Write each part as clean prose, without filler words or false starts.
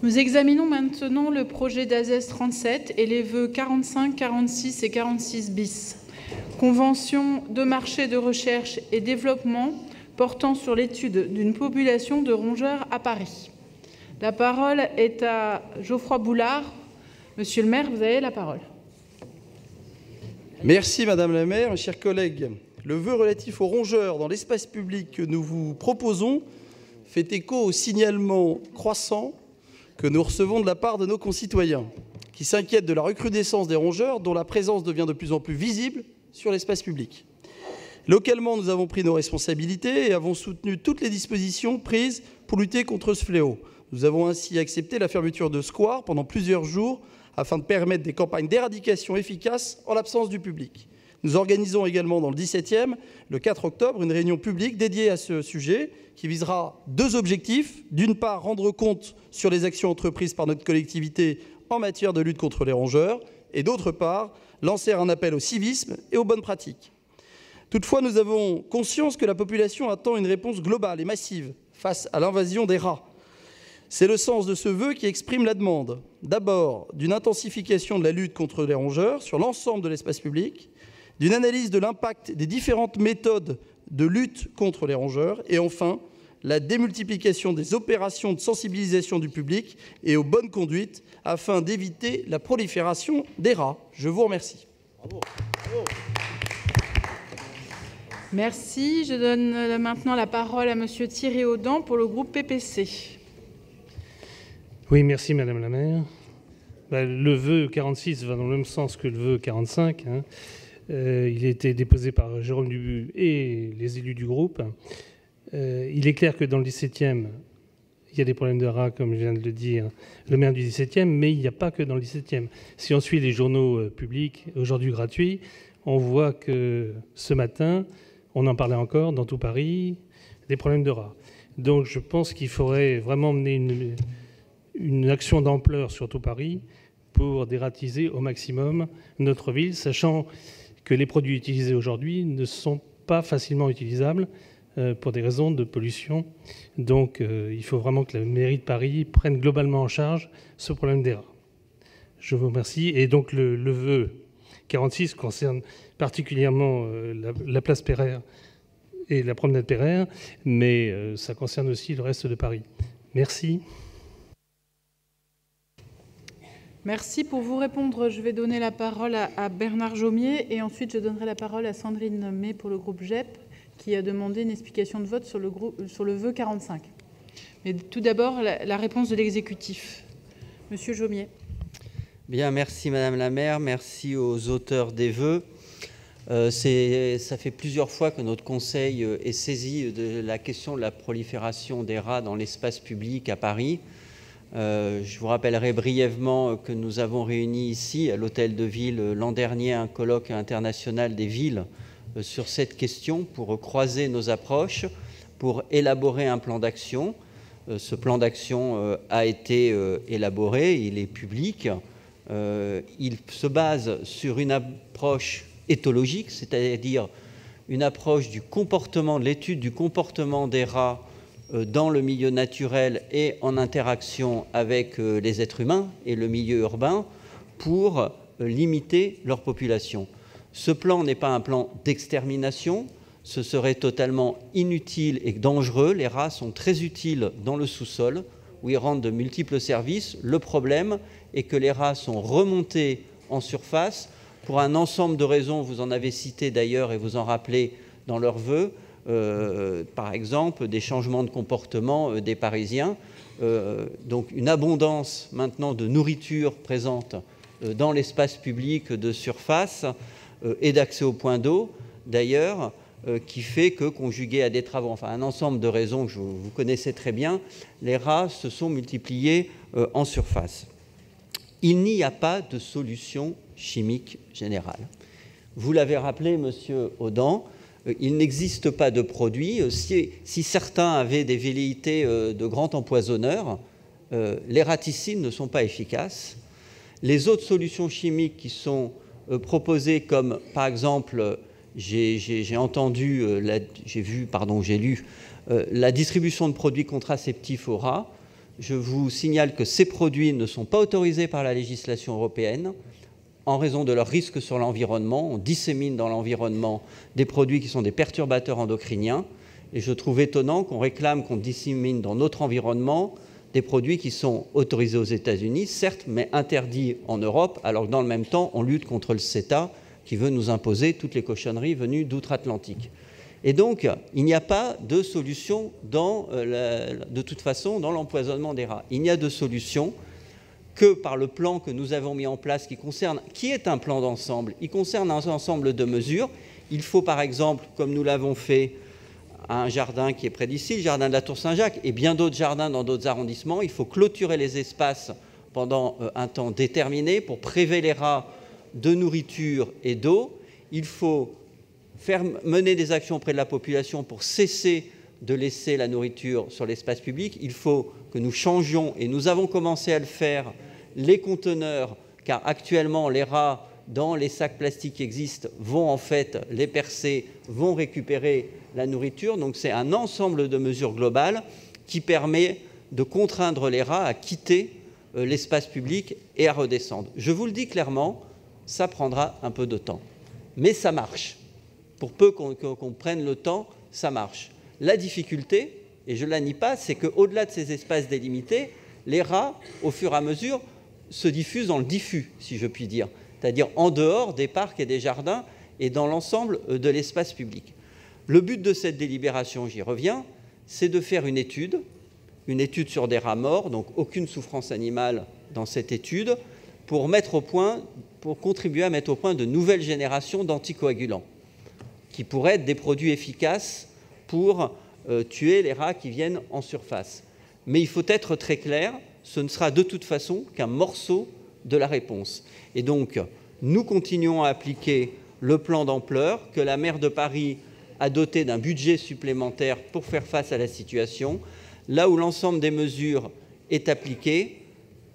Nous examinons maintenant le projet d'ASES 37 et les vœux 45, 46 et 46 bis. Convention de marché de recherche et développement portant sur l'étude d'une population de rongeurs à Paris. La parole est à Geoffroy Boulard. Monsieur le maire, vous avez la parole. Merci Madame la maire, mes chers collègues. Le vœu relatif aux rongeurs dans l'espace public que nous vous proposons fait écho au signalement croissant que nous recevons de la part de nos concitoyens qui s'inquiètent de la recrudescence des rongeurs dont la présence devient de plus en plus visible sur l'espace public. Localement, nous avons pris nos responsabilités et avons soutenu toutes les dispositions prises pour lutter contre ce fléau. Nous avons ainsi accepté la fermeture de squares pendant plusieurs jours afin de permettre des campagnes d'éradication efficaces en l'absence du public. Nous organisons également dans le 17e, le 4 octobre, une réunion publique dédiée à ce sujet qui visera deux objectifs. D'une part, rendre compte sur les actions entreprises par notre collectivité en matière de lutte contre les rongeurs et d'autre part, lancer un appel au civisme et aux bonnes pratiques. Toutefois, nous avons conscience que la population attend une réponse globale et massive face à l'invasion des rats. C'est le sens de ce vœu qui exprime la demande, d'abord, d'une intensification de la lutte contre les rongeurs sur l'ensemble de l'espace public, d'une analyse de l'impact des différentes méthodes de lutte contre les rongeurs et enfin, la démultiplication des opérations de sensibilisation du public et aux bonnes conduites afin d'éviter la prolifération des rats. Je vous remercie. Bravo. Bravo. Merci. Je donne maintenant la parole à Monsieur Thierry Audan pour le groupe PPC. Oui, merci Madame la maire. Le vœu 46 va dans le même sens que le vœu 45. Il a été déposé par Jérôme Dubu et les élus du groupe. Il est clair que dans le 17e, il y a des problèmes de rats, comme je viens de le dire, le maire du 17e, mais il n'y a pas que dans le 17e. Si on suit les journaux publics, aujourd'hui gratuits, on voit que ce matin, on en parlait encore dans tout Paris, des problèmes de rats. Donc je pense qu'il faudrait vraiment mener une action d'ampleur sur tout Paris pour dératiser au maximum notre ville, sachant que les produits utilisés aujourd'hui ne sont pas facilement utilisables pour des raisons de pollution. Donc il faut vraiment que la mairie de Paris prenne globalement en charge ce problème des rats. Je vous remercie. Et donc le vœu 46 concerne particulièrement la place Pereire et la promenade Pereire, mais ça concerne aussi le reste de Paris. Merci. Merci. Pour vous répondre, je vais donner la parole à Bernard Jomier et ensuite je donnerai la parole à Sandrine May pour le groupe GEP qui a demandé une explication de vote sur le vœu 45. Mais tout d'abord, la réponse de l'exécutif. Monsieur Jomier. Bien, merci Madame la maire, merci aux auteurs des vœux. Ça fait plusieurs fois que notre conseil est saisi de la question de la prolifération des rats dans l'espace public à Paris. Je vous rappellerai brièvement que nous avons réuni ici, à l'Hôtel de Ville, l'an dernier, un colloque international des villes sur cette question pour croiser nos approches, pour élaborer un plan d'action. Ce plan d'action a été élaboré, il est public. Il se base sur une approche éthologique, c'est-à-dire une approche du comportement, de l'étude du comportement des rats dans le milieu naturel et en interaction avec les êtres humains et le milieu urbain pour limiter leur population. Ce plan n'est pas un plan d'extermination, ce serait totalement inutile et dangereux. Les rats sont très utiles dans le sous-sol où ils rendent de multiples services. Le problème est que les rats sont remontés en surface pour un ensemble de raisons, vous en avez cité d'ailleurs et vous en rappelez dans leurs vœux, par exemple des changements de comportement des Parisiens, donc une abondance maintenant de nourriture présente dans l'espace public de surface et d'accès aux points d'eau d'ailleurs, qui fait que, conjugué à des travaux, enfin un ensemble de raisons que vous connaissez très bien, les rats se sont multipliés en surface. Il n'y a pas de solution chimique générale. Vous l'avez rappelé, Monsieur Audan, il n'existe pas de produit. Si certains avaient des velléités de grands empoisonneurs, les raticides ne sont pas efficaces. Les autres solutions chimiques qui sont proposées, comme par exemple, j'ai lu la distribution de produits contraceptifs aux rats, Je vous signale que ces produits ne sont pas autorisés par la législation européenne en raison de leurs risques sur l'environnement. On dissémine dans l'environnement des produits qui sont des perturbateurs endocriniens. Et je trouve étonnant qu'on réclame qu'on dissémine dans notre environnement des produits qui sont autorisés aux États-Unis, certes, mais interdits en Europe, alors que dans le même temps, on lutte contre le CETA qui veut nous imposer toutes les cochonneries venues d'outre-Atlantique. Et donc, il n'y a pas de solution de toute façon dans l'empoisonnement des rats. Il n'y a de solution que par le plan que nous avons mis en place qui est un plan d'ensemble. Il concerne un ensemble de mesures. Il faut par exemple, comme nous l'avons fait à un jardin qui est près d'ici, le jardin de la Tour Saint-Jacques, et bien d'autres jardins dans d'autres arrondissements, il faut clôturer les espaces pendant un temps déterminé pour priver les rats de nourriture et d'eau. Il faut mener des actions auprès de la population pour cesser de laisser la nourriture sur l'espace public. Il faut que nous changions, et nous avons commencé à le faire, les conteneurs, car actuellement les rats dans les sacs plastiques qui existent vont en fait les percer, vont récupérer la nourriture. Donc c'est un ensemble de mesures globales qui permet de contraindre les rats à quitter l'espace public et à redescendre. Je vous le dis clairement, ça prendra un peu de temps, mais ça marche. Pour peu qu'on prenne le temps, ça marche. La difficulté, et je ne la nie pas, c'est qu'au-delà de ces espaces délimités, les rats, au fur et à mesure, se diffusent dans le diffus, si je puis dire, c'est-à-dire en dehors des parcs et des jardins et dans l'ensemble de l'espace public. Le but de cette délibération, j'y reviens, c'est de faire une étude sur des rats morts, donc aucune souffrance animale dans cette étude, pour contribuer à mettre au point de nouvelles générations d'anticoagulants, qui pourraient être des produits efficaces pour tuer les rats qui viennent en surface. Mais il faut être très clair, ce ne sera de toute façon qu'un morceau de la réponse. Et donc, nous continuons à appliquer le plan d'ampleur que la maire de Paris a doté d'un budget supplémentaire pour faire face à la situation. Là où l'ensemble des mesures est appliqué,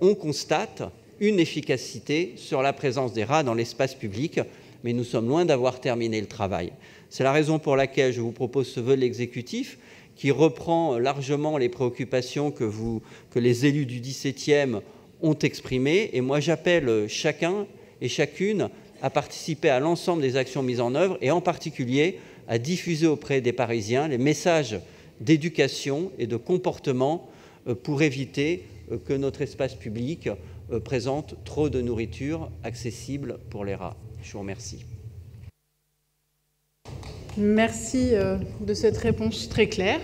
on constate une efficacité sur la présence des rats dans l'espace public, mais nous sommes loin d'avoir terminé le travail. C'est la raison pour laquelle je vous propose ce vœu de l'exécutif qui reprend largement les préoccupations que les élus du 17e ont exprimées. Et moi, j'appelle chacun et chacune à participer à l'ensemble des actions mises en œuvre et en particulier à diffuser auprès des Parisiens les messages d'éducation et de comportement pour éviter que notre espace public présente trop de nourriture accessible pour les rats. Je vous remercie. Merci de cette réponse très claire.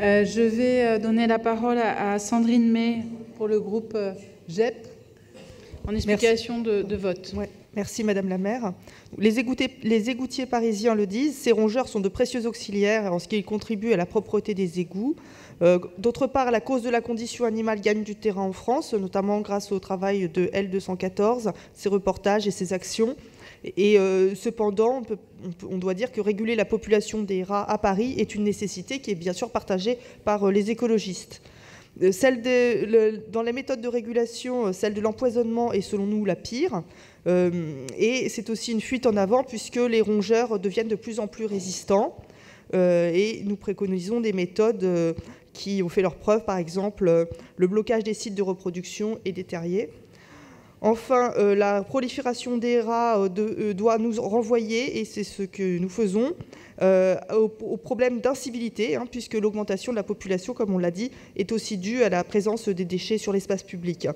Je vais donner la parole à Sandrine May pour le groupe GEP en explication de vote. Ouais. Merci Madame la maire. Les égoutiers parisiens le disent, ces rongeurs sont de précieux auxiliaires en ce qu'ils contribuent à la propreté des égouts. D'autre part, la cause de la condition animale gagne du terrain en France, notamment grâce au travail de L214, ses reportages et ses actions. Et cependant, on doit dire que réguler la population des rats à Paris est une nécessité qui est bien sûr partagée par les écologistes. Dans les méthodes de régulation, celle de l'empoisonnement est selon nous la pire. Et c'est aussi une fuite en avant puisque les rongeurs deviennent de plus en plus résistants. Et nous préconisons des méthodes qui ont fait leurs preuves, par exemple le blocage des sites de reproduction et des terriers. Enfin, la prolifération des rats doit nous renvoyer, et c'est ce que nous faisons, au problème d'incivilité, puisque l'augmentation de la population, comme on l'a dit, est aussi due à la présence des déchets sur l'espace public.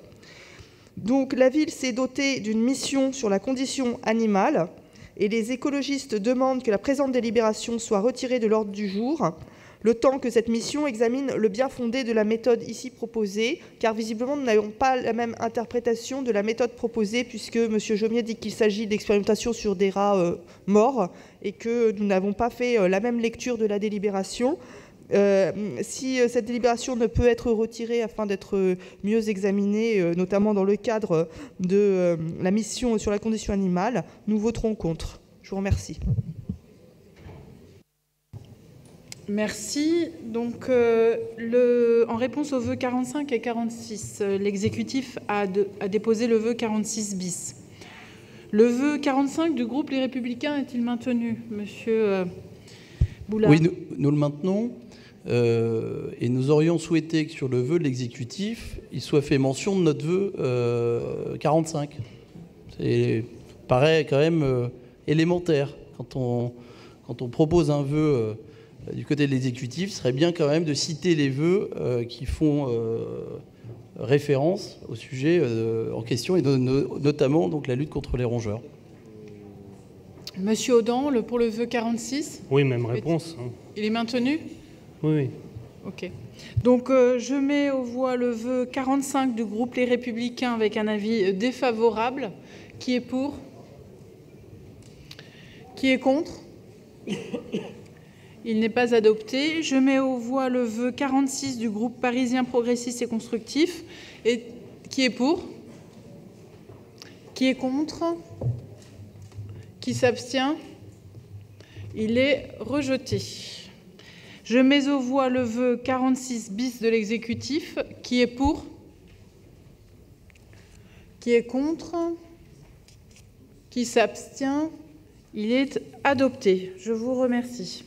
Donc la ville s'est dotée d'une mission sur la condition animale, et les écologistes demandent que la présente délibération soit retirée de l'ordre du jour, le temps que cette mission examine le bien fondé de la méthode ici proposée, car visiblement nous n'avons pas la même interprétation de la méthode proposée, puisque M. Jomier dit qu'il s'agit d'expérimentation sur des rats morts, et que nous n'avons pas fait la même lecture de la délibération. Si cette délibération ne peut être retirée afin d'être mieux examinée, notamment dans le cadre de la mission sur la condition animale, nous voterons contre. Je vous remercie. Merci. Donc, en réponse aux vœux 45 et 46, l'exécutif a déposé le vœu 46 bis. Le vœu 45 du groupe Les Républicains est-il maintenu, Monsieur Boulard? Oui, nous le maintenons. Et nous aurions souhaité que sur le vœu de l'exécutif, il soit fait mention de notre vœu 45. Ça paraît quand même élémentaire. Quand on propose un vœu du côté de l'exécutif, ce serait bien quand même de citer les vœux qui font référence au sujet en question, et notamment donc, la lutte contre les rongeurs. Monsieur Audin, pour le vœu 46 ? Oui, même réponse. Il est maintenu ? Oui. Ok. Donc, je mets aux voix le vœu 45 du groupe Les Républicains avec un avis défavorable. Qui est pour ? Qui est contre ? Il n'est pas adopté. Je mets aux voix le vœu 46 du groupe Parisien Progressiste et Constructif. Et qui est pour ? Qui est contre ? Qui s'abstient ? Il est rejeté. Je mets aux voix le vœu 46 bis de l'exécutif. Qui est pour ? Qui est contre ? Qui s'abstient ? Il est adopté. Je vous remercie.